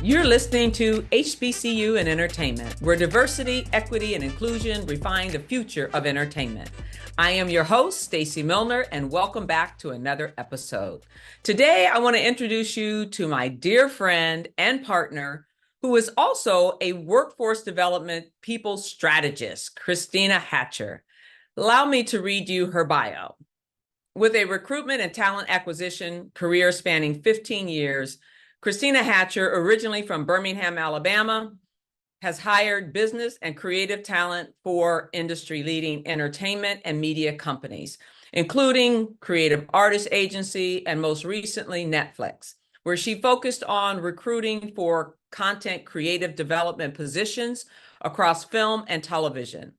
You're listening to HBCU in Entertainment, where diversity, equity, and inclusion refine the future of entertainment. I am your host, Stacey Milner, and welcome back to another episode. Today, I want to introduce you to my dear friend and partner, who is also a workforce development people strategist, Kristena Hatcher. Allow me to read you her bio. With a recruitment and talent acquisition career spanning 15 years, Kristena Hatcher, originally from Birmingham, Alabama, has hired business and creative talent for industry-leading entertainment and media companies, including Creative Artist Agency and most recently Netflix, where she focused on recruiting for content creative development positions across film and television.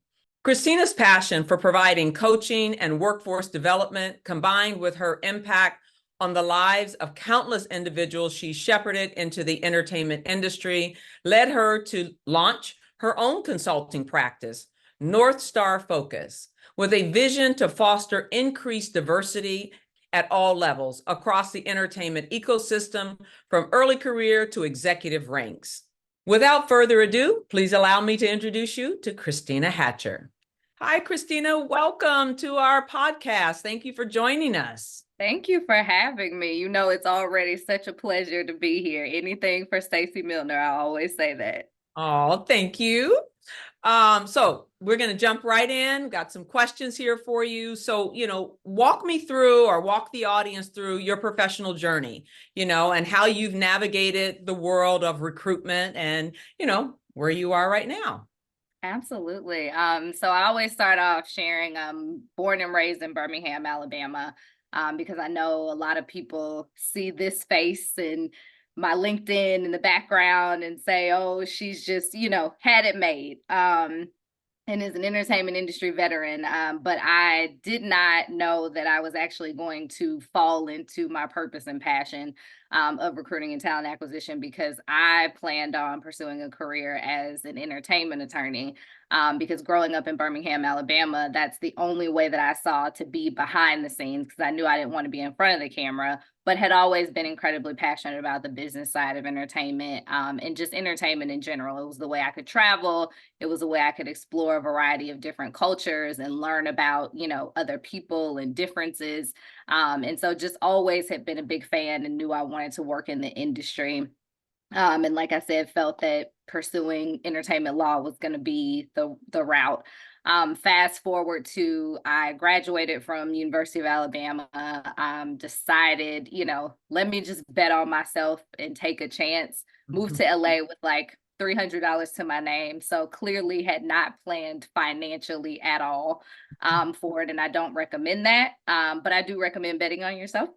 Kristena's passion for providing coaching and workforce development, combined with her impact on the lives of countless individuals she shepherded into the entertainment industry, led her to launch her own consulting practice, North Star Focus, with a vision to foster increased diversity at all levels across the entertainment ecosystem, from early career to executive ranks. Without further ado, please allow me to introduce you to Kristena Hatcher. Hi, Kristena. Welcome to our podcast. Thank you for joining us. Thank you for having me. You know, it's already such a pleasure to be here. Anything for Stacey Milner, I always say that. Oh, thank you. So we're going to jump right in. Got some questions here for you. So, walk me through, or walk the audience through, your professional journey, and how you've navigated the world of recruitment and, where you are right now. Absolutely. So I always start off sharing born and raised in Birmingham, Alabama. Because I know a lot of people see this face and my LinkedIn in the background and say, oh, she's just, had it made, and is an entertainment industry veteran. But I did not know that I was actually going to fall into my purpose and passion of recruiting and talent acquisition, because I planned on pursuing a career as an entertainment attorney. Because growing up in Birmingham, Alabama, that's the only way that I saw to be behind the scenes, because I knew I didn't want to be in front of the camera, but had always been incredibly passionate about the business side of entertainment, and just entertainment in general. It was the way I could travel. It was a way I could explore a variety of different cultures and learn about, other people and differences. And so just always had been a big fan and knew I wanted to work in the industry. And like I said, felt that pursuing entertainment law was going to be the route. Fast forward to, I graduated from University of Alabama, decided, let me just bet on myself and take a chance. Moved to LA with like $300 to my name. So clearly had not planned financially at all for it. And I don't recommend that. But I do recommend betting on yourself.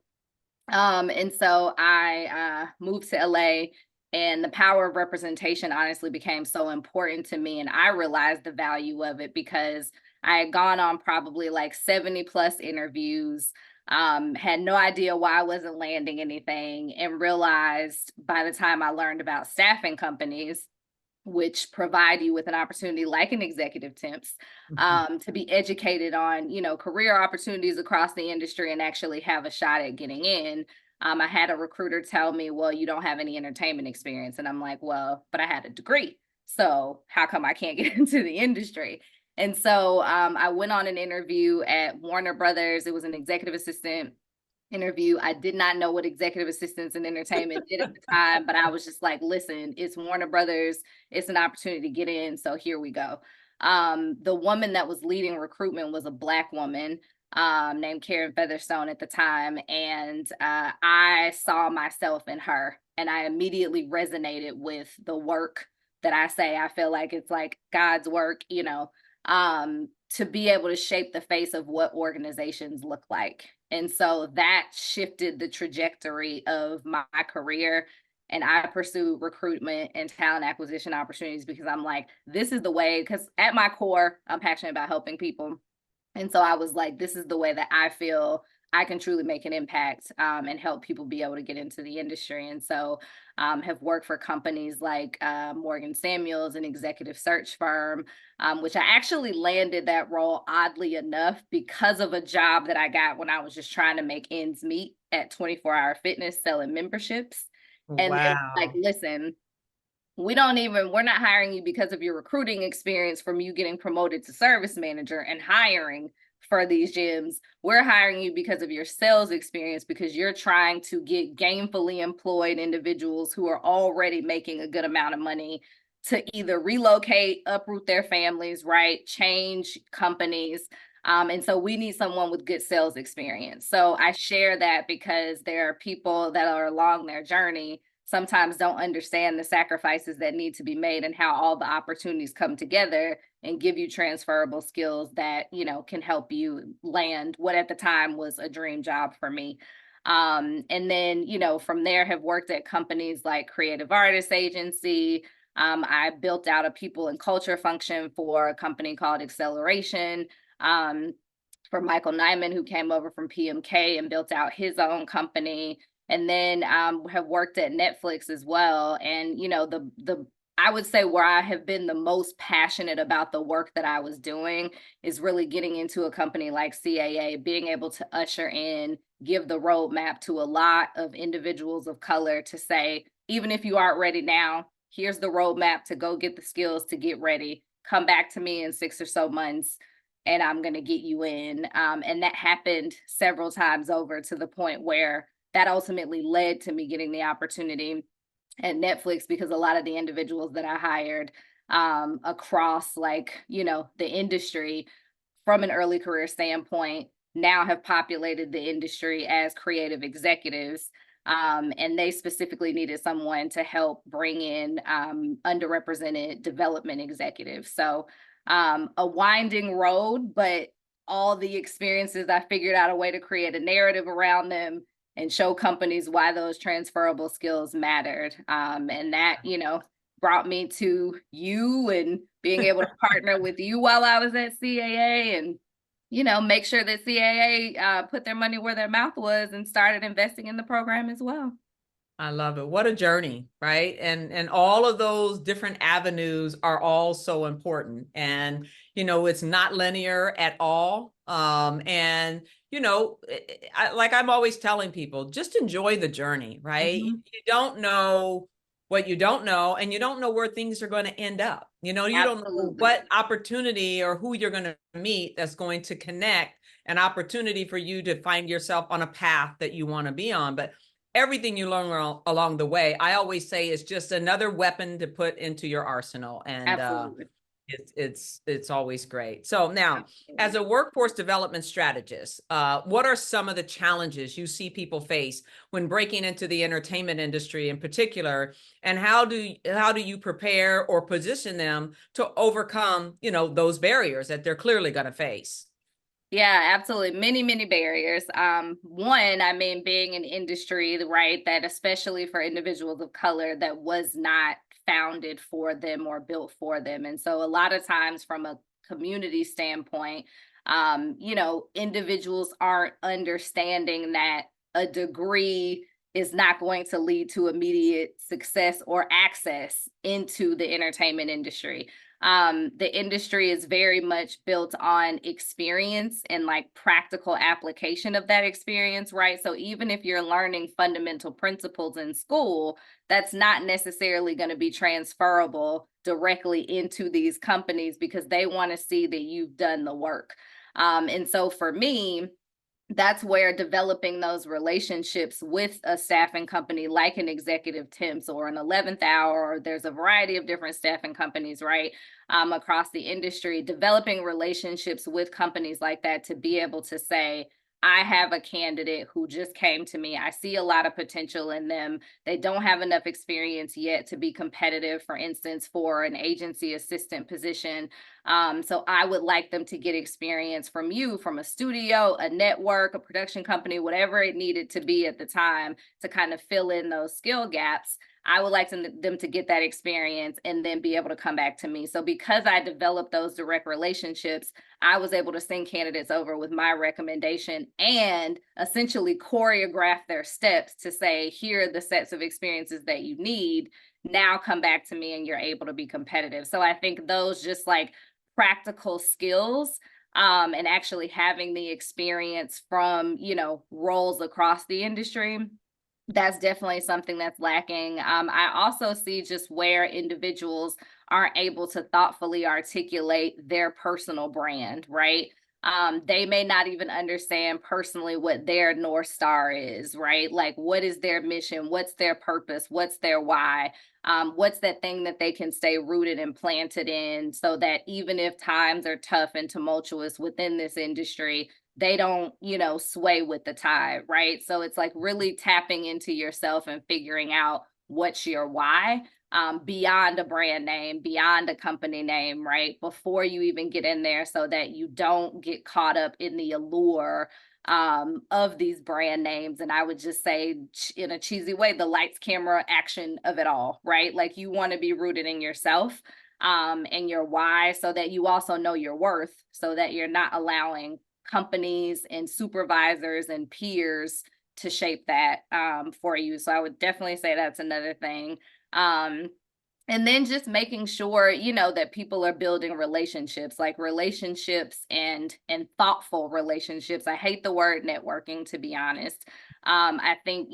And so I moved to LA. And the power of representation honestly became so important to me. And I realized the value of it, because I had gone on probably like 70 plus interviews, had no idea why I wasn't landing anything, and realized by the time I learned about staffing companies, which provide you with an opportunity like an executive temps, to be educated on, career opportunities across the industry and actually have a shot at getting in. I had a recruiter tell me, well, you don't have any entertainment experience. And I'm like, well, but I had a degree. So how come I can't get into the industry? And so I went on an interview at Warner Brothers. It was an executive assistant interview. I did not know what executive assistants in entertainment did at the time, but I was just like, listen, it's Warner Brothers. It's an opportunity to get in. So here we go. The woman that was leading recruitment was a Black woman named Karen Featherstone at the time. And I saw myself in her, and I immediately resonated with the work that I say. I feel like it's like God's work, to be able to shape the face of what organizations look like. And so that shifted the trajectory of my career. And I pursue recruitment and talent acquisition opportunities because I'm like, this is the way, because at my core, I'm passionate about helping people. And so I was like, this is the way that I feel I can truly make an impact and help people be able to get into the industry. And so have worked for companies like Morgan Samuels, an executive search firm, which I actually landed that role, oddly enough, because of a job that I got when I was just trying to make ends meet at 24 Hour Fitness selling memberships. And Wow. like, listen, we're not hiring you because of your recruiting experience from you getting promoted to service manager and hiring for these gyms. We're hiring you because of your sales experience, because you're trying to get gainfully employed individuals who are already making a good amount of money to either relocate, uproot their families, right? Change companies. And so we need someone with good sales experience. So I share that because there are people that are along their journey sometimes don't understand the sacrifices that need to be made and how all the opportunities come together and give you transferable skills that, you know, can help you land what at the time was a dream job for me. And then, you know, from there have worked at companies like Creative Artists Agency. I built out a people and culture function for a company called Acceleration. For Michael Nyman, who came over from PMK and built out his own company. And then have worked at Netflix as well. And, you know, I would say where I have been the most passionate about the work that I was doing is really getting into a company like CAA, being able to usher in, give the roadmap to a lot of individuals of color to say, even if you aren't ready now, here's the roadmap to go get the skills to get ready. Come back to me in 6 or so months and I'm going to get you in. And that happened several times over to the point where that ultimately led to me getting the opportunity at Netflix, because a lot of the individuals that I hired across, like, you know, the industry from an early career standpoint now have populated the industry as creative executives. And they specifically needed someone to help bring in underrepresented development executives. So a winding road, but all the experiences, I figured out a way to create a narrative around them and show companies why those transferable skills mattered. And that, you know, brought me to you and being able to partner with you while I was at CAA and, you know, make sure that CAA put their money where their mouth was and started investing in the program as well. I love it. What a journey, right? And all of those different avenues are all so important. And, you know, it's not linear at all. And, you know, like I'm always telling people, just enjoy the journey, right? Mm-hmm. You don't know what you don't know, and you don't know where things are going to end up. You know, you don't know Absolutely. what opportunity or who you're going to meet that's going to connect an opportunity for you to find yourself on a path that you want to be on. But everything you learn along the way, I always say, is just another weapon to put into your arsenal. And Absolutely. it's always great. So now, as Absolutely. a workforce development strategist, what are some of the challenges you see people face when breaking into the entertainment industry in particular, and how do you prepare or position them to overcome, you know, those barriers that they're clearly going to face? Yeah, absolutely. Many, many barriers. One, I mean, being an industry, right, that especially for individuals of color, that was not founded for them or built for them. And so a lot of times from a community standpoint, you know, individuals aren't understanding that a degree is not going to lead to immediate success or access into the entertainment industry. The industry is very much built on experience and like practical application of that experience, right? So even if you're learning fundamental principles in school, that's not necessarily going to be transferable directly into these companies because they want to see that you've done the work. And so for me, that's where developing those relationships with a staffing company like an Executive Temps or an 11th Hour, or there's a variety of different staffing companies, right, across the industry, developing relationships with companies like that to be able to say, I have a candidate who just came to me. I see a lot of potential in them. They don't have enough experience yet to be competitive, for instance, for an agency assistant position. So I would like them to get experience from you, from a studio, a network, a production company, whatever it needed to be at the time to kind of fill in those skill gaps. I would like them to get that experience and then be able to come back to me. So because I developed those direct relationships, I was able to send candidates over with my recommendation and essentially choreograph their steps to say, here are the sets of experiences that you need. Now come back to me and you're able to be competitive. So I think those just like practical skills and actually having the experience from, you know, roles across the industry That's definitely something that's lacking. I also see just where individuals aren't able to thoughtfully articulate their personal brand, right? They may not even understand personally what their North Star is, right? Like, what is their mission? What's their purpose? What's their why? What's that thing that they can stay rooted and planted in so that even if times are tough and tumultuous within this industry, they don't, sway with the tide, right? So it's like really tapping into yourself and figuring out what's your why, beyond a brand name, beyond a company name, right? Before you even get in there so that you don't get caught up in the allure of these brand names. And I would just say, in a cheesy way, the lights, camera, action of it all, right? Like, you want to be rooted in yourself and your why, so that you also know your worth, so that you're not allowing companies and supervisors and peers to shape that for you. So I would definitely say that's another thing. And then just making sure, that people are building relationships, like relationships and thoughtful relationships. I hate the word networking, to be honest. I think,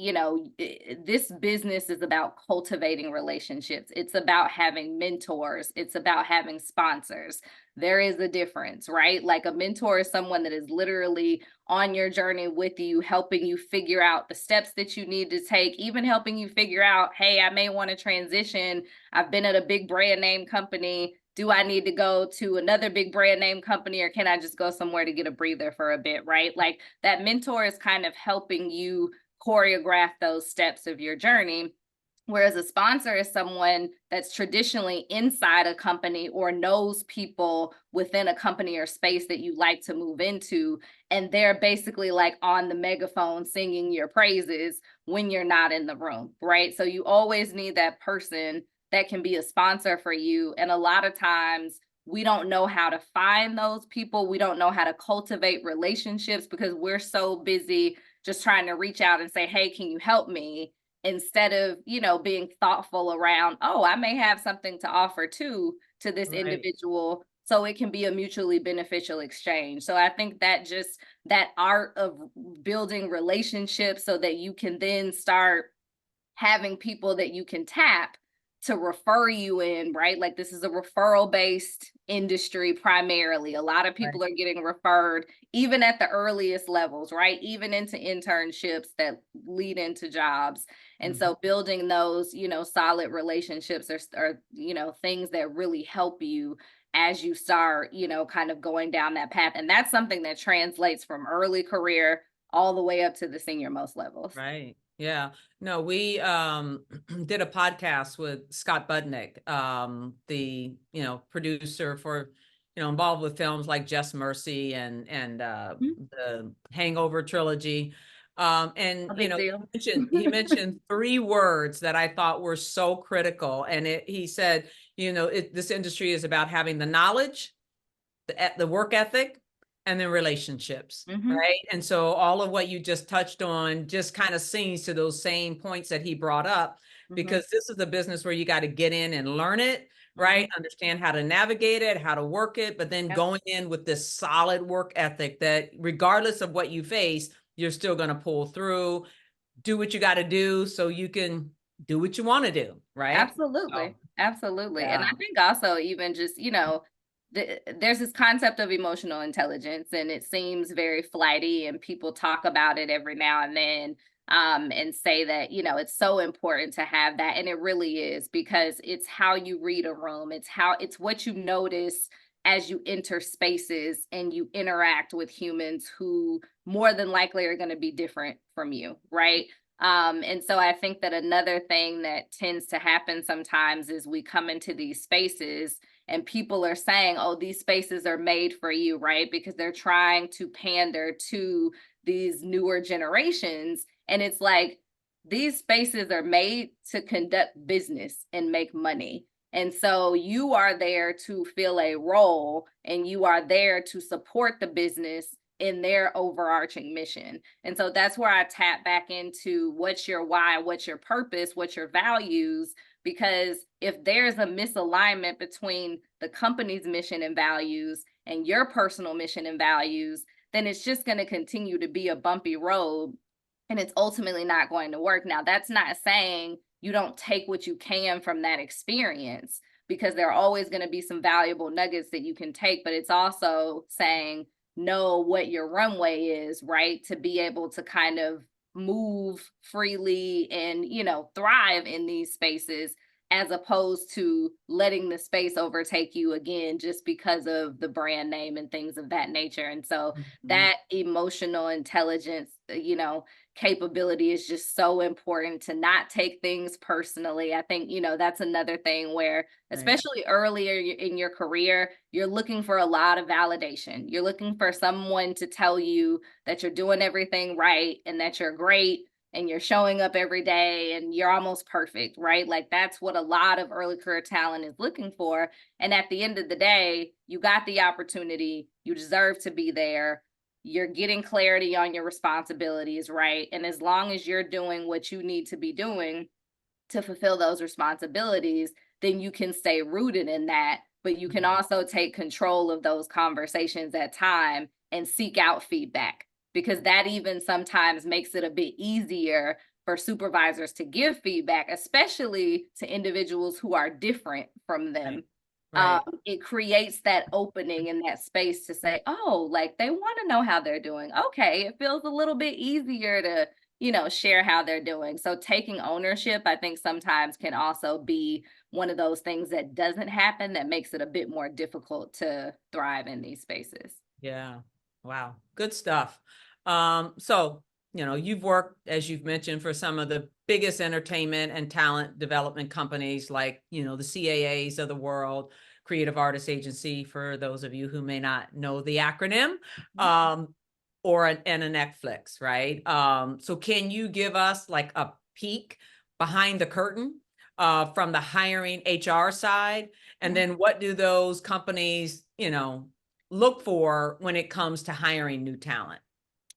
this business is about cultivating relationships. It's about having mentors. It's about having sponsors. There is a difference, right? Like, a mentor is someone that is literally on your journey with you, helping you figure out the steps that you need to take, even helping you figure out, hey, I may want to transition. I've been at a big brand name company. Do I need to go to another big brand name company, or can I just go somewhere to get a breather for a bit, right? Like, that mentor is kind of helping you choreograph those steps of your journey. Whereas a sponsor is someone that's traditionally inside a company or knows people within a company or space that you like to move into. And they're basically like on the megaphone singing your praises when you're not in the room, right? So you always need that person that can be a sponsor for you. And a lot of times we don't know how to find those people. We don't know how to cultivate relationships because we're so busy just trying to reach out and say, hey, can you help me? Instead of, being thoughtful around, oh, I may have something to offer too to this Right. individual, so it can be a mutually beneficial exchange. So I think that just that art of building relationships so that you can then start having people that you can tap to refer you in, right? Like, this is a referral based industry primarily. A lot of people are getting referred even at the earliest levels, right? Even into internships that lead into jobs. And so building those, solid relationships are, things that really help you as you start, kind of going down that path. And that's something that translates from early career all the way up to the senior most levels. Right. Yeah. No, we did a podcast with Scott Budnick, the, producer for, involved with films like Just Mercy and the Hangover trilogy. And A big deal. he mentioned three words that I thought were so critical. And he said, this industry is about having the knowledge, the work ethic, and then relationships, right? And so all of what you just touched on just kind of sings to those same points that he brought up, because this is a business where you got to get in and learn it, right? Understand how to navigate it, how to work it, but then going in with this solid work ethic that regardless of what you face, you're still going to pull through, do what you got to do so you can do what you want to do, right? Absolutely. So, Absolutely. And I yeah. think also, even just, there's this concept of emotional intelligence, and it seems very flighty, and people talk about it every now and then, and say that, it's so important to have that. And it really is, because it's how you read a room. It's what you notice as you enter spaces and you interact with humans who more than likely are going to be different from you, right? And so I think that another thing that tends to happen sometimes is we come into these spaces and people are saying, oh, these spaces are made for you, right? Because they're trying to pander to these newer generations. And it's like, these spaces are made to conduct business and make money. And so you are there to fill a role, and you are there to support the business in their overarching mission. And so that's where I tap back into what's your why, what's your purpose, what's your values, because if there's a misalignment between the company's mission and values and your personal mission and values, then it's just going to continue to be a bumpy road and it's ultimately not going to work. Now, that's not saying you don't take what you can from that experience, because there are always going to be some valuable nuggets that you can take, but it's also saying know what your runway is, right? To be able to kind of move freely and, thrive in these spaces, as opposed to letting the space overtake you again just because of the brand name and things of that nature. And so Mhm. that emotional intelligence, capability is just so important, to not take things personally. I think, that's another thing where, Right. especially earlier in your career, you're looking for a lot of validation. You're looking for someone to tell you that you're doing everything right and that you're great and you're showing up every day and you're almost perfect, right? Like that's what a lot of early career talent is looking for. And at the end of the day, you got the opportunity, you deserve to be there, you're getting clarity on your responsibilities, right? And as long as you're doing what you need to be doing to fulfill those responsibilities, then you can stay rooted in that. But you can Mhm. also take control of those conversations at time and seek out feedback, because that even sometimes makes it a bit easier for supervisors to give feedback, especially to individuals who are different from Right. them. Right. It creates that opening in that space to say, oh, like they want to know how they're doing. Okay, it feels a little bit easier to, share how they're doing. So taking ownership, I think sometimes can also be one of those things that doesn't happen, that makes it a bit more difficult to thrive in these spaces. Yeah. Wow. Good stuff. So, you've worked, as you've mentioned, for some of the biggest entertainment and talent development companies like, the CAAs of the world, Creative Artists Agency, for those of you who may not know the acronym, and a Netflix, right? So can you give us like a peek behind the curtain from the hiring HR side? And Yeah. then what do those companies, look for when it comes to hiring new talent?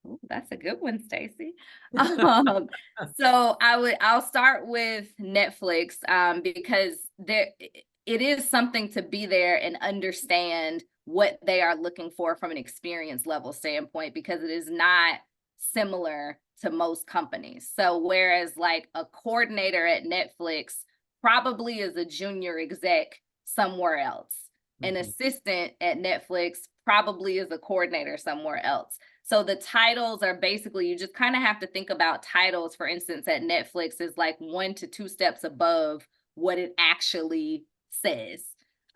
Ooh, that's a good one, Stacy. Um, so I'll start with Netflix, because it is something to be there and understand what they are looking for from an experience level standpoint, because it is not similar to most companies. So whereas like a coordinator at Netflix probably is a junior exec somewhere else, an Mhm. assistant at Netflix probably is a coordinator somewhere else. So the titles are basically, you just kind of have to think about titles, for instance, at Netflix is like 1 to 2 steps above what it actually says,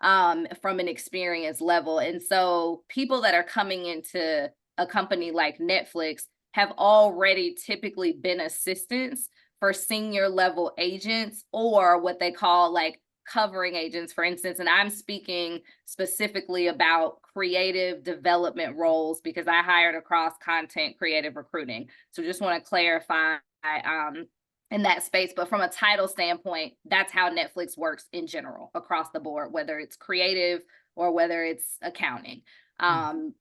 from an experience level. And so people that are coming into a company like Netflix have already typically been assistants for senior level agents, or what they call like covering agents, for instance. And I'm speaking specifically about creative development roles because I hired across content creative recruiting. So just want to clarify in that space. But from a title standpoint, that's how Netflix works in general across the board, whether it's creative or whether it's accounting.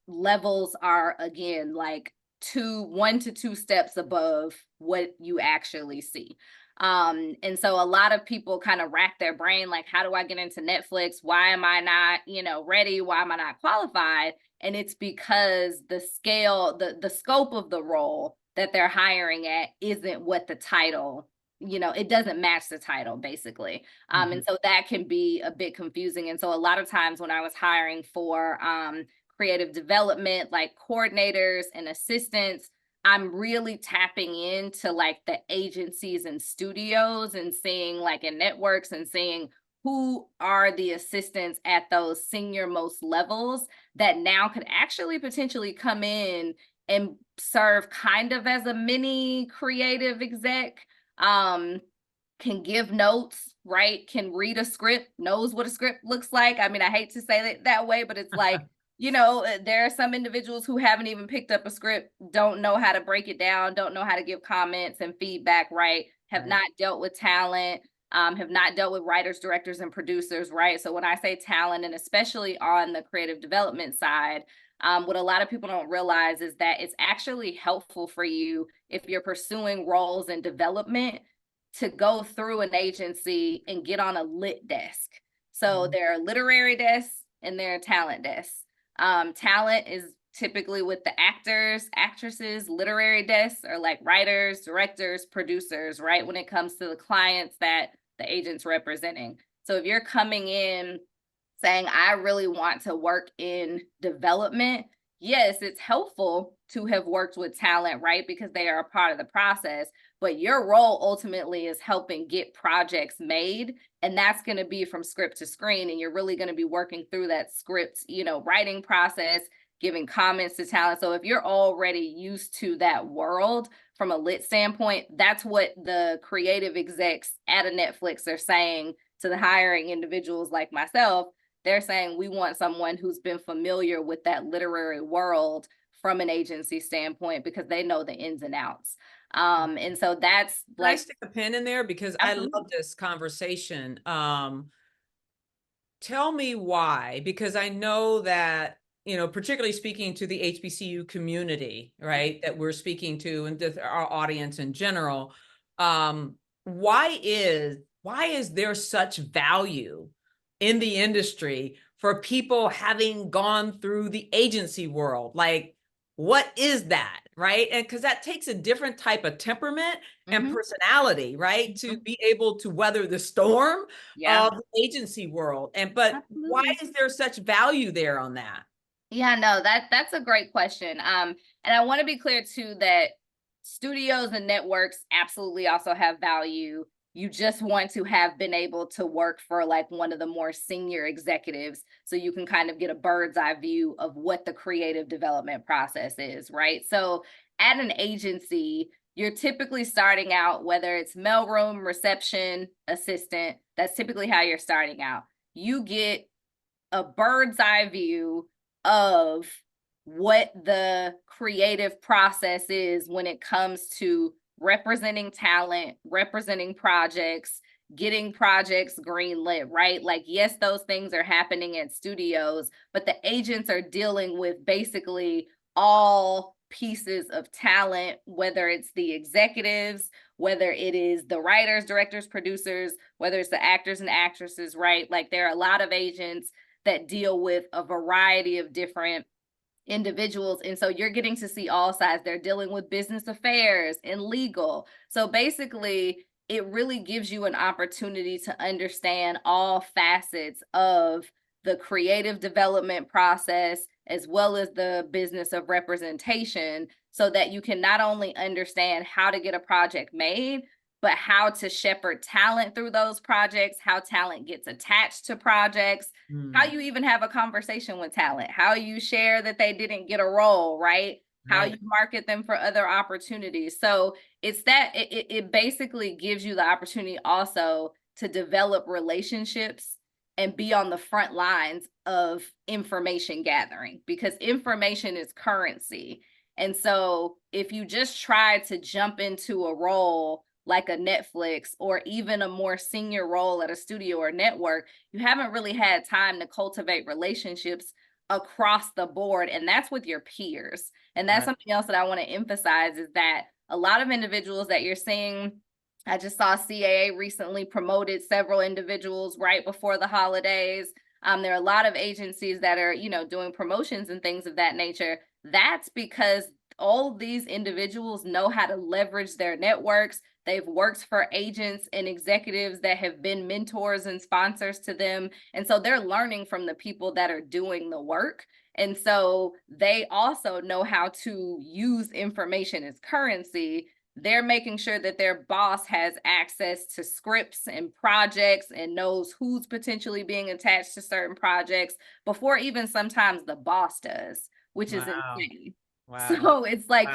Levels are, again, like 1 to 2 steps above what you actually see. And so a lot of people kind of rack their brain, like, how do I get into Netflix? Why am I not, ready? Why am I not qualified? And it's because the scale, the scope of the role that they're hiring at isn't what the title, it doesn't match the title basically. And Mhm. so that can be a bit confusing. And so a lot of times when I was hiring for creative development, like coordinators and assistants, I'm really tapping into like the agencies and studios and seeing like in networks and seeing who are the assistants at those senior most levels that now could actually potentially come in and serve kind of as a mini creative exec. Can give notes, right? Can read a script, knows what a script looks like. I mean, I hate to say it that way, but it's like, there are some individuals who haven't even picked up a script, don't know how to break it down, don't know how to give comments and feedback, right? Have Right. not dealt with talent, have not dealt with writers, directors, and producers, right? So when I say talent, and especially on the creative development side, what a lot of people don't realize is that it's actually helpful for you if you're pursuing roles in development to go through an agency and get on a lit desk. So Mhm. there are literary desks and there are talent desks. Talent is typically with the actors, actresses, literary desks, or like writers, directors, producers, right? When it comes to the clients that the agent's representing. So if you're coming in saying, I really want to work in development, yes, it's helpful to have worked with talent, right? Because they are a part of the process. But your role ultimately is helping get projects made. And that's going to be from script to screen. And you're really going to be working through that script, writing process, giving comments to talent. So if you're already used to that world from a lit standpoint, that's what the creative execs at a Netflix are saying to the hiring individuals like myself. They're saying we want someone who's been familiar with that literary world from an agency standpoint because they know the ins and outs. And so that's Can I stick a pin in there because I love this conversation. Tell me why, because I know that, particularly speaking to the HBCU community, right, that we're speaking to and our audience in general, why is there such value in the industry for people having gone through the agency world? Like, what is that, right? And because that takes a different type of temperament and personality, right, to be able to weather the storm of the agency world. But absolutely. Why is there such value there on that? Yeah, no, that's a great question. And I want to be clear too that studios and networks absolutely also have value. You just want to have been able to work for like one of the more senior executives so you can kind of get a bird's eye view of what the creative development process is, right? So at an agency, you're typically starting out, whether it's mailroom, reception, assistant, that's typically how you're starting out. You get a bird's eye view of what the creative process is when it comes to representing talent, representing projects, getting projects greenlit, right? Like, yes, those things are happening at studios, but the agents are dealing with basically all pieces of talent, whether it's the executives, whether it is the writers, directors, producers, whether it's the actors and actresses, right? Like, there are a lot of agents that deal with a variety of different individuals. And so you're getting to see all sides. They're dealing with business affairs and legal. So basically, it really gives you an opportunity to understand all facets of the creative development process as well as the business of representation so that you can not only understand how to get a project made, but how to shepherd talent through those projects, how talent gets attached to projects, how you even have a conversation with talent, how you share that they didn't get a role, right? How you market them for other opportunities. So it's that it basically gives you the opportunity also to develop relationships and be on the front lines of information gathering because information is currency. And so if you just try to jump into a role like a Netflix or even a more senior role at a studio or network, you haven't really had time to cultivate relationships across the board. And that's with your peers. And that's something else that I want to emphasize is that a lot of individuals that you're seeing, I just saw CAA recently promoted several individuals right before the holidays. There are a lot of agencies that are, doing promotions and things of that nature. That's because all these individuals know how to leverage their networks. They've worked for agents and executives that have been mentors and sponsors to them. And so they're learning from the people that are doing the work. And so they also know how to use information as currency. They're making sure that their boss has access to scripts and projects and knows who's potentially being attached to certain projects before even sometimes the boss does, which is insane. Wow. So it's like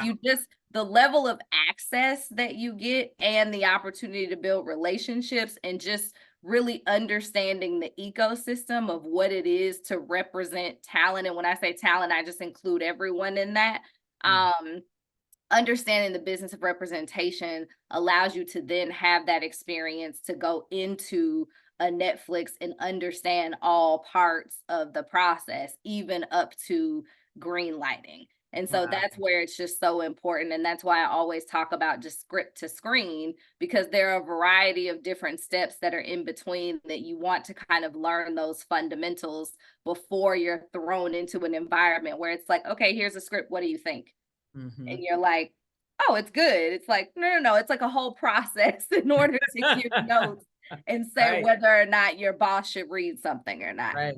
the level of access that you get and the opportunity to build relationships and just really understanding the ecosystem of what it is to represent talent. And when I say talent, I just include everyone in that. Understanding the business of representation allows you to then have that experience to go into a Netflix and understand all parts of the process, even up to green lighting. And so Wow. that's where it's just so important. And that's why I always talk about just script to screen, because there are a variety of different steps that are in between that you want to kind of learn those fundamentals before you're thrown into an environment where it's like, okay, here's a script. What do you think? And Mm-hmm. you're like, oh, it's good. It's like, no. It's like a whole process in order to give notes and say Right. whether or not your boss should read something or not. Right.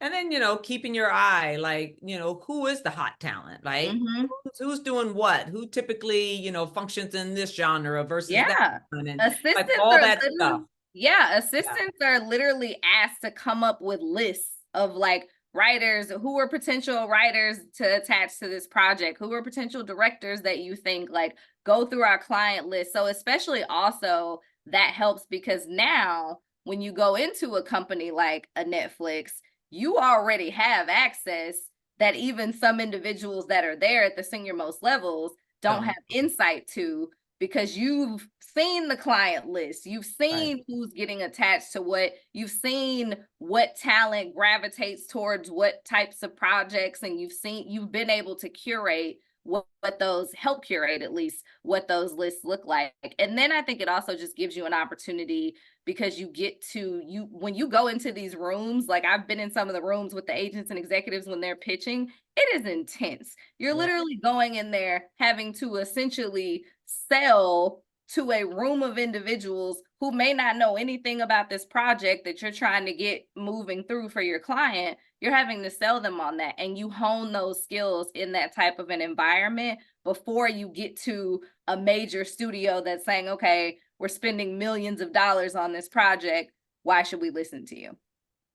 And then, keeping your eye, like, who is the hot talent? Like, Mm-hmm. who's doing what? Who typically, functions in this genre versus that Yeah. one? And like Assistants all are that literally, stuff. yeah, Yeah. assistants are literally asked to come up with lists of like writers, who are potential writers to attach to this project, who are potential directors that you think, like, go through our client list. So especially also that helps because now when you go into a company like a Netflix, you already have access that even some individuals that are there at the senior most levels don't Don't. have insight to, because you've seen the client list, you've Right. seen who's getting attached to what, you've seen what talent gravitates towards what types of projects, and you've been able to curate what those help curate at least what those lists look like. And then I think it also just gives you an opportunity, because you get to, you when you go into these rooms, like I've been in some of the rooms with the agents and executives when they're pitching, it is intense. You're Yeah. literally going in there having to essentially sell to a room of individuals who may not know anything about this project that you're trying to get moving through for your client. You're having to sell them on that, and you hone those skills in that type of an environment before you get to a major studio that's saying, okay, we're spending millions of dollars on this project. Why should we listen to you?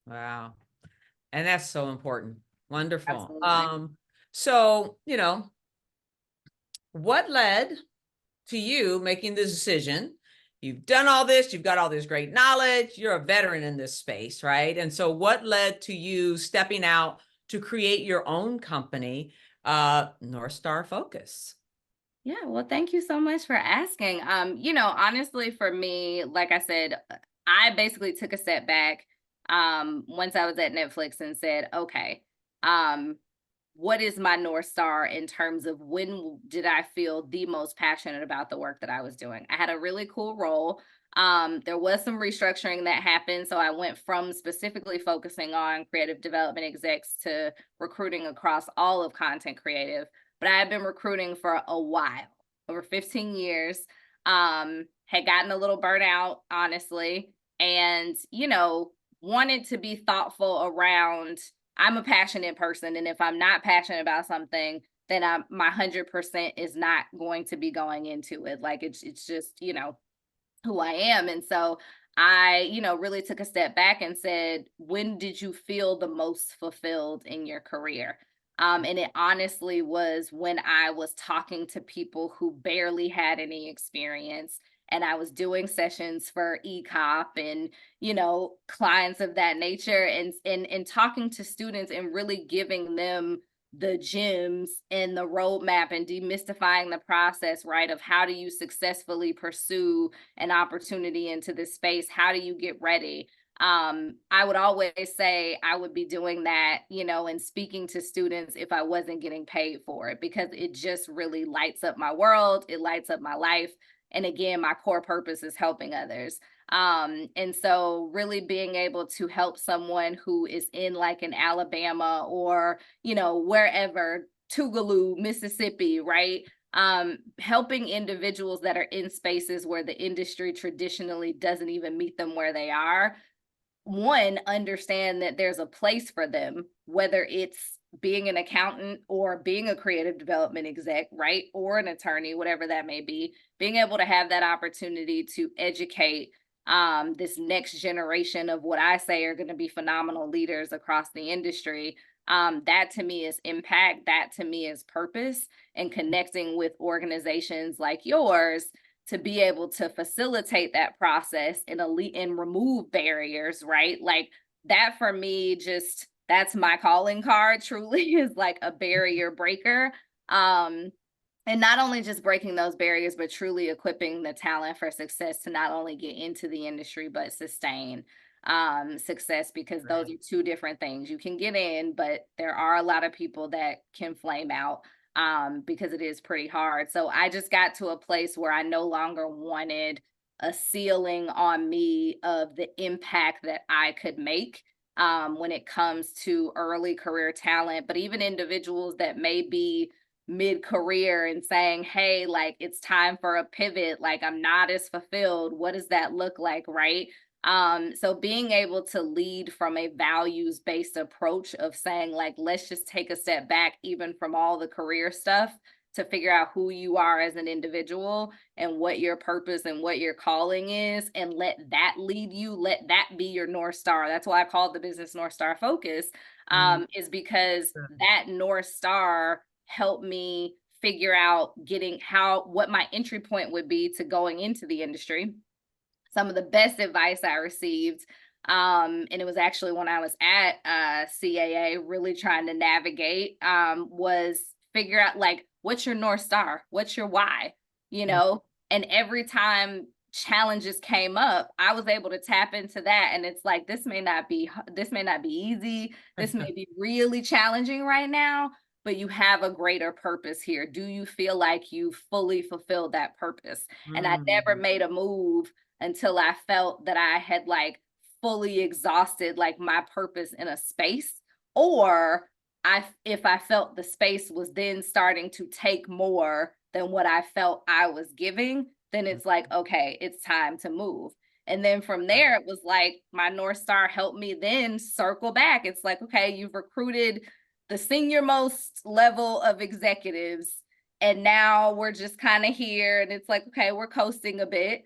Wow. And that's so important. Wonderful. Absolutely. So, what led to you making the decision? You've done all this, you've got all this great knowledge, you're a veteran in this space, right? And so what led to you stepping out to create your own company, North Star Focus? Yeah, well, thank you so much for asking. Honestly, for me, like I said, I basically took a step back once I was at Netflix and said, okay, um, what is my North Star in terms of when did I feel the most passionate about the work that I was doing? I had a really cool role. There was some restructuring that happened. So I went from specifically focusing on creative development execs to recruiting across all of content creative. But I had been recruiting for a while, over 15 years. Had gotten a little burnout, honestly, and, wanted to be thoughtful around, I'm a passionate person, and if I'm not passionate about something, then my 100% is not going to be going into it. Like it's just, who I am. And so I, really took a step back and said, when did you feel the most fulfilled in your career? And it honestly was when I was talking to people who barely had any experience, and I was doing sessions for ECOP and, clients of that nature, and talking to students and really giving them the gems and the roadmap and demystifying the process, right? Of how do you successfully pursue an opportunity into this space? How do you get ready? I would always say I would be doing that, and speaking to students if I wasn't getting paid for it, because it just really lights up my world. It lights up my life. And again, my core purpose is helping others. And so really being able to help someone who is in like an Alabama or, wherever, Tougaloo, Mississippi, right? Helping individuals that are in spaces where the industry traditionally doesn't even meet them where they are. One, understand that there's a place for them, whether it's being an accountant or being a creative development exec, right? Or an attorney, whatever that may be, being able to have that opportunity to educate this next generation of what I say are going to be phenomenal leaders across the industry. That to me is impact. That to me is purpose, and connecting with organizations like yours to be able to facilitate that process and remove barriers, right? Like that for me, just that's my calling card, truly, is like a barrier breaker. And not only just breaking those barriers, but truly equipping the talent for success to not only get into the industry, but sustain success, because those Right. are two different things. You can get in, but there are a lot of people that can flame out. because it is pretty hard. So I just got to a place where I no longer wanted a ceiling on me of the impact that I could make when it comes to early career talent, but even individuals that may be mid-career and saying, hey, like it's time for a pivot, like I'm not as fulfilled. What does that look like, right? So being able to lead from a values-based approach of saying, like, let's just take a step back, even from all the career stuff, to figure out who you are as an individual and what your purpose and what your calling is, and let that lead you. Let that be your North Star. That's why I call it the business North Star focus, is because that North Star helped me figure out what my entry point would be to going into the industry. Some of the best advice I received, and it was actually when I was at CAA, really trying to navigate, was figure out, like, what's your North Star? What's your why? You know, and every time challenges came up, I was able to tap into that. And it's like, this may not be easy. This may be really challenging right now, but you have a greater purpose here. Do you feel like you fully fulfilled that purpose? And I never made a move until I felt that I had like fully exhausted like my purpose in a space, or if I felt the space was then starting to take more than what I felt I was giving, then it's like, okay, it's time to move. And then from there, it was like my North Star helped me then circle back. It's like, okay, you've recruited the senior most level of executives, and now we're just kind of here, and it's like, okay, we're coasting a bit.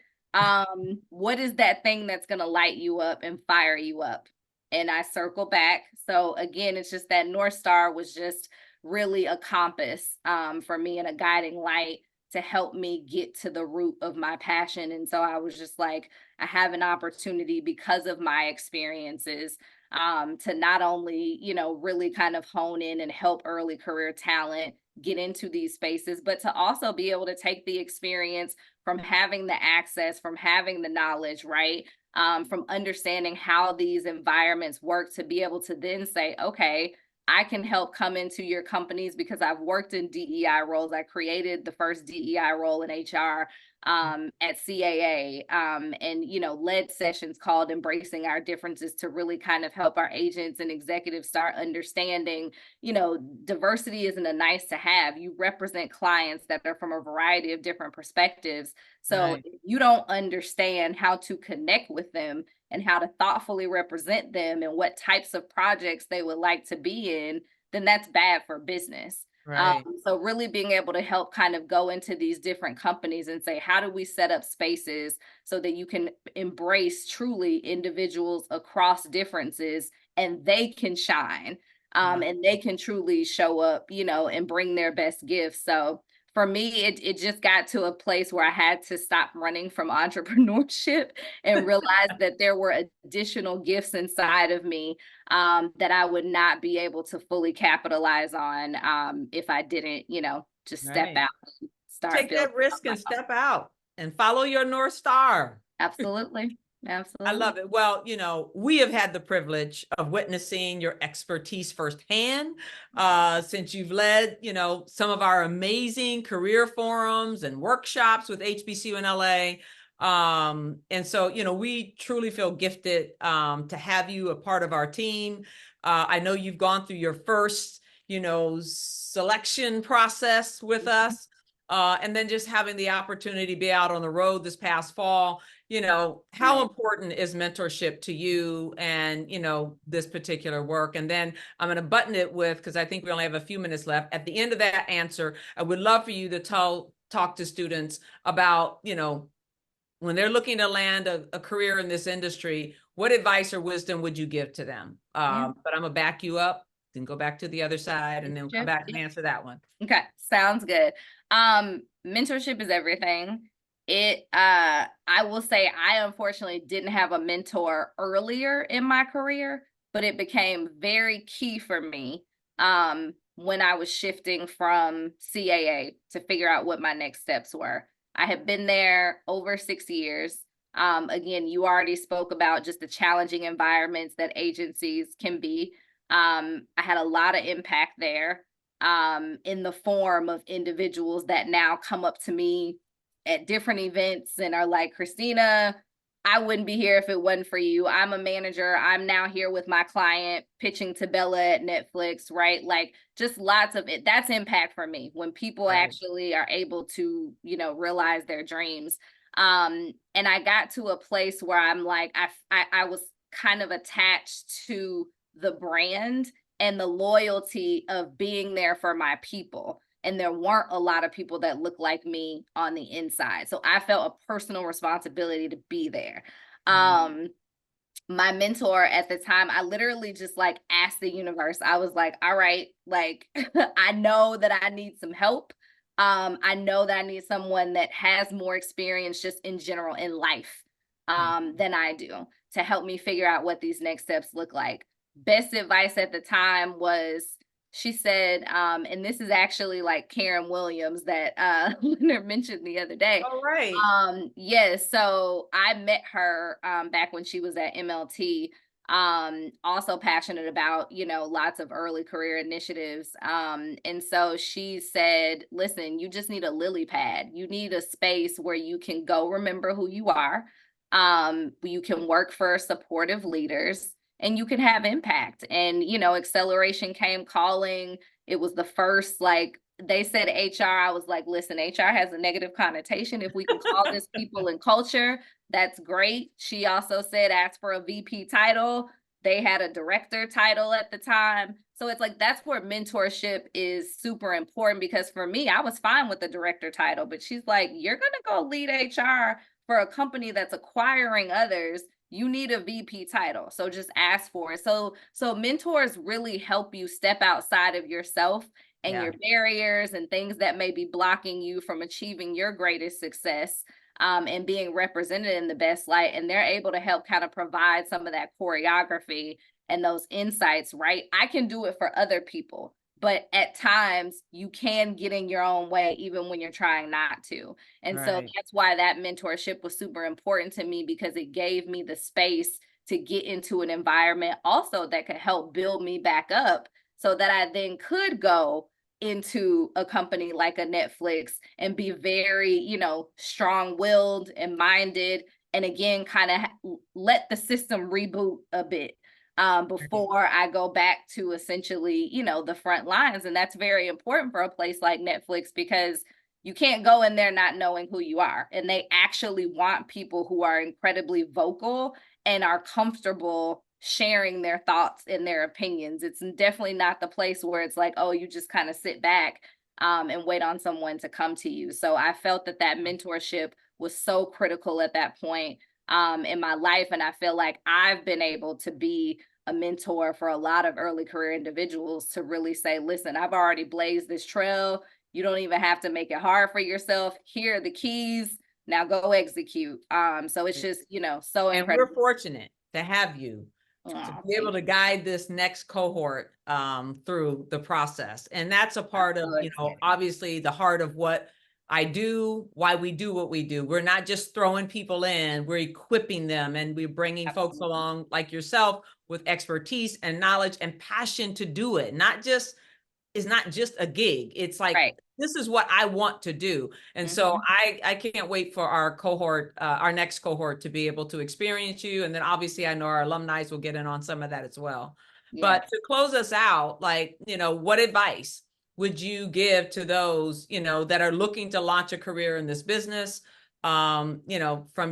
What is that thing that's going to light you up and fire you up? And I circle back. So again, it's just that North Star was just really a compass for me, and a guiding light to help me get to the root of my passion. And so I was just like, I have an opportunity because of my experiences to not only, you know, really kind of hone in and help early career talent get into these spaces, but to also be able to take the experience from having the access, from having the knowledge, right? From understanding how these environments work, to be able to then say, okay, I can help come into your companies because I've worked in DEI roles. I created the first DEI role in HR at CAA, and, you know, led sessions called Embracing Our Differences to really kind of help our agents and executives start understanding, you know, diversity isn't a nice to have. You represent clients that are from a variety of different perspectives. So if you don't understand how to connect with them and how to thoughtfully represent them and what types of projects they would like to be in, then that's bad for business. So really being able to help kind of go into these different companies and say, how do we set up spaces so that you can embrace truly individuals across differences, and they can shine, and they can truly show up, you know, and bring their best gifts. So for me, it just got to a place where I had to stop running from entrepreneurship and realize that there were additional gifts inside of me that I would not be able to fully capitalize on if I didn't, you know, just step out and start take that risk and step out and follow your North Star. Absolutely. Absolutely. I love it. Well, you know, we have had the privilege of witnessing your expertise firsthand since you've led, you know, some of our amazing career forums and workshops with HBCU in LA. And so, you know, we truly feel gifted to have you a part of our team. I know you've gone through your first, you know, selection process with us. And then just having the opportunity to be out on the road this past fall, you know, how important is mentorship to you and, you know, this particular work? And then I'm going to button it with, because I think we only have a few minutes left. At the end of that answer, I would love for you to talk to students about, you know, when they're looking to land a career in this industry, what advice or wisdom would you give to them? But I'm going to back you up, then go back to the other side, and then come back and answer that one. Okay, sounds good. Mentorship is everything. I will say I unfortunately didn't have a mentor earlier in my career, but it became very key for me when I was shifting from CAA to figure out what my next steps were. I had been there over 6 years. Again, you already spoke about just the challenging environments that agencies can be. I had a lot of impact there. in the form of individuals that now come up to me at different events and are like, Kristena, I wouldn't be here if it wasn't for you. I'm a manager. I'm now here with my client pitching to Bella at Netflix, right? Like just lots of it. That's impact for me when people actually are able to, realize their dreams. And I got to a place where I'm like, I was kind of attached to the brand and the loyalty of being there for my people. And there weren't a lot of people that looked like me on the inside. So I felt a personal responsibility to be there. My mentor at the time, I literally just like asked the universe. I was like, all right, like I know that I need some help. I know that I need someone that has more experience just in general in life than I do to help me figure out what these next steps look like. Best advice at the time was, she said, and this is actually like Karen Williams that Leonard mentioned the other day. All right. Yes. So I met her back when she was at MLT. Also passionate about, lots of early career initiatives. And so she said, listen, you just need a lily pad. You need a space where you can go remember who you are. You can work for supportive leaders and you can have impact. And, acceleration came calling. It was the first, like, they said HR. I was like, listen, HR has a negative connotation. If we can call this people and culture, that's great. She also said, ask for a VP title. They had a director title at the time. So it's like, that's where mentorship is super important, because for me, I was fine with the director title, but she's like, you're going to go lead HR for a company that's acquiring others. You need a VP title. So just ask for it. So mentors really help you step outside of yourself and your barriers and things that may be blocking you from achieving your greatest success, and being represented in the best light. And they're able to help kind of provide some of that choreography and those insights, right? I can do it for other people, but at times you can get in your own way, even when you're trying not to. And so that's why that mentorship was super important to me, because it gave me the space to get into an environment also that could help build me back up, so that I then could go into a company like a Netflix and be very, strong-willed and minded. And again, kind of let the system reboot a bit before I go back to essentially, the front lines. And that's very important for a place like Netflix, because you can't go in there not knowing who you are. And they actually want people who are incredibly vocal and are comfortable sharing their thoughts and their opinions. It's definitely not the place where it's like, oh, you just kind of sit back and wait on someone to come to you. So I felt that mentorship was so critical at that point in my life. And I feel like I've been able to be a mentor for a lot of early career individuals to really say, listen, I've already blazed this trail. You don't even have to make it hard for yourself. Here are the keys. Now go execute. So it's just, so incredible. And we're fortunate to have you to be able to guide this next cohort through the process. And that's a part of, obviously the heart of what I do, why we do what we do. We're not just throwing people in, we're equipping them, and we're bringing folks along like yourself with expertise and knowledge and passion to do it. It's not just a gig. It's like, this is what I want to do. And so I can't wait for our cohort, our next cohort, to be able to experience you. And then obviously I know our alumni will get in on some of that as well. But to close us out, like, what advice would you give to those, that are looking to launch a career in this business, from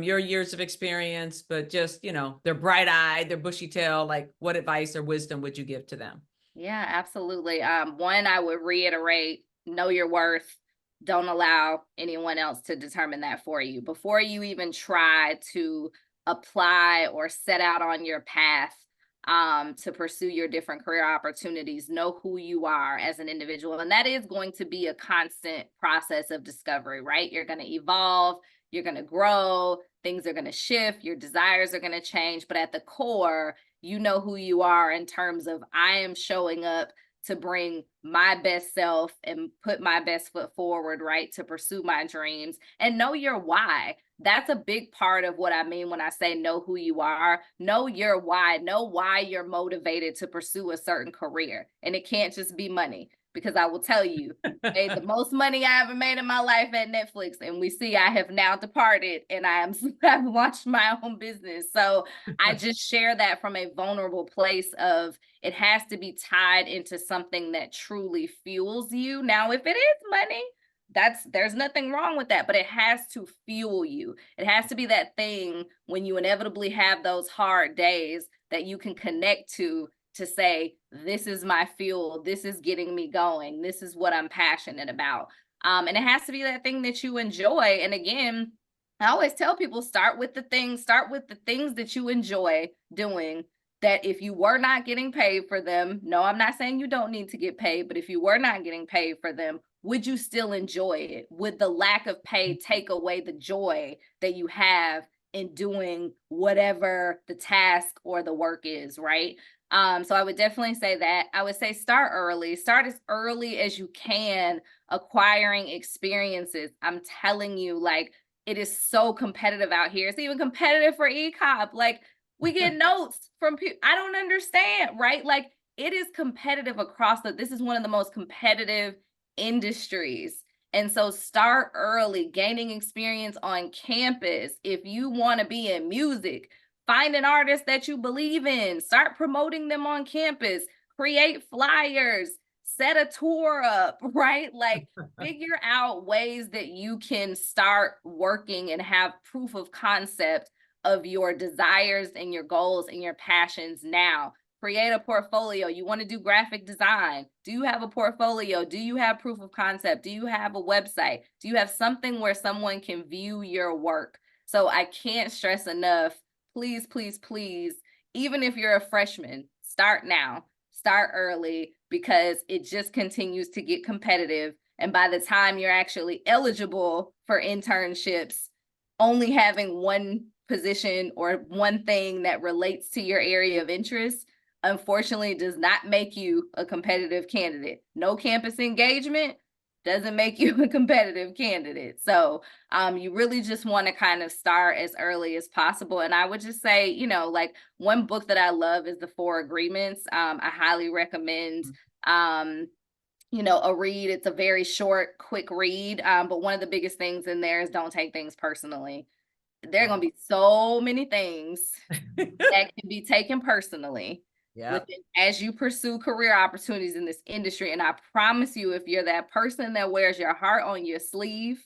your years of experience, but just, they're bright-eyed, they're bushy-tailed, like what advice or wisdom would you give to them? Yeah, absolutely. One, I would reiterate, know your worth. Don't allow anyone else to determine that for you. Before you even try to apply or set out on your path to pursue your different career opportunities, know who you are as an individual. And that is going to be a constant process of discovery, right? You're going to evolve, you're going to grow, things are going to shift, your desires are going to change. But at the core, you know who you are in terms of, I am showing up to bring my best self and put my best foot forward, right? To pursue my dreams, and know your why. That's a big part of what I mean when I say know who you are. Know your why. Know why you're motivated to pursue a certain career. And it can't just be money, because I will tell you, made the most money I ever made in my life at Netflix. And we see I have now departed and I've launched my own business. So I just share that from a vulnerable place of it has to be tied into something that truly fuels you. Now, if it is money, there's nothing wrong with that, but it has to fuel you. It has to be that thing when you inevitably have those hard days that you can connect to say, this is my fuel, this is getting me going, this is what I'm passionate about. And it has to be that thing that you enjoy. And again, I always tell people, start with the things that you enjoy doing, that if you were not getting paid for them, no, I'm not saying you don't need to get paid, but if you were not getting paid for them, would you still enjoy it? Would the lack of pay take away the joy that you have in doing whatever the task or the work is, right? So I would definitely say that. I would say start early. Start as early as you can acquiring experiences. I'm telling you, like, it is so competitive out here. It's even competitive for e-cop. Like, we get notes from people. I don't understand, right? Like, it is competitive across this is one of the most competitive industries. And so start early, gaining experience on campus. If you want to be in music, find an artist that you believe in, start promoting them on campus, create flyers, set a tour up, right? Like, figure out ways that you can start working and have proof of concept of your desires and your goals and your passions now. Create a portfolio. You want to do graphic design. Do you have a portfolio? Do you have proof of concept? Do you have a website? Do you have something where someone can view your work? So I can't stress enough, please, please, please, even if you're a freshman, start now, start early, because it just continues to get competitive. And by the time you're actually eligible for internships, only having one position or one thing that relates to your area of interest, unfortunately, does not make you a competitive candidate. No campus engagement doesn't make you a competitive candidate. So you really just want to kind of start as early as possible. And I would just say, like, one book that I love is The Four Agreements. I highly recommend, a read. It's a very short, quick read. But one of the biggest things in there is don't take things personally. There are going to be so many things that can be taken personally. Yeah. As you pursue career opportunities in this industry. And I promise you, if you're that person that wears your heart on your sleeve,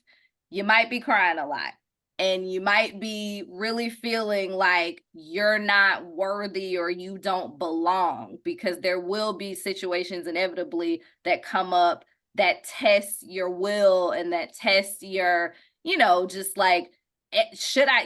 you might be crying a lot. And you might be really feeling like you're not worthy or you don't belong, because there will be situations inevitably that come up that test your will and that test your, just like,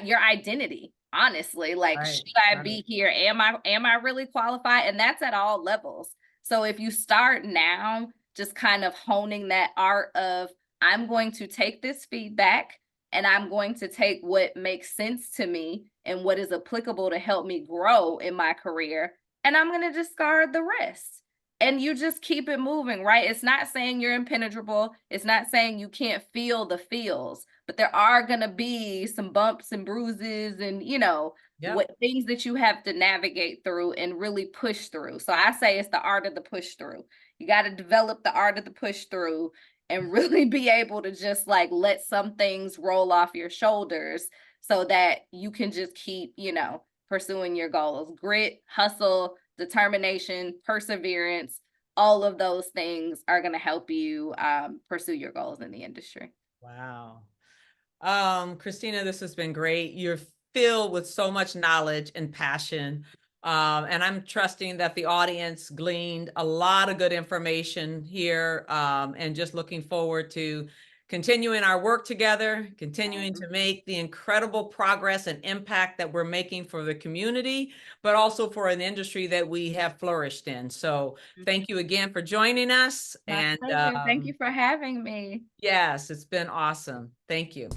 your identity. Honestly, like, right, should I be here? Am I really qualified? And that's at all levels. So if you start now, just kind of honing that art of, I'm going to take this feedback and I'm going to take what makes sense to me and what is applicable to help me grow in my career, and I'm going to discard the rest. And you just keep it moving, right? It's not saying you're impenetrable. It's not saying you can't feel the feels, but there are going to be some bumps and bruises and, what things that you have to navigate through and really push through. So I say it's the art of the push through. You got to develop the art of the push through and really be able to just like let some things roll off your shoulders so that you can just keep, pursuing your goals. Grit, hustle, determination, perseverance, all of those things are going to help you pursue your goals in the industry. Wow. Kristena, this has been great. You're filled with so much knowledge and passion. And I'm trusting that the audience gleaned a lot of good information here, and just looking forward to continuing our work together, continuing to make the incredible progress and impact that we're making for the community, but also for an industry that we have flourished in. So thank you again for joining us. My pleasure. Thank you for having me. Yes, it's been awesome. Thank you.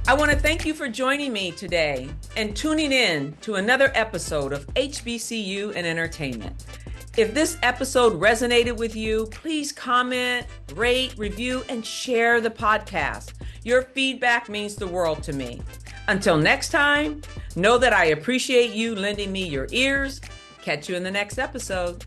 I want to thank you for joining me today and tuning in to another episode of HBCU in Entertainment. If this episode resonated with you, please comment, rate, review, and share the podcast. Your feedback means the world to me. Until next time, know that I appreciate you lending me your ears. Catch you in the next episode.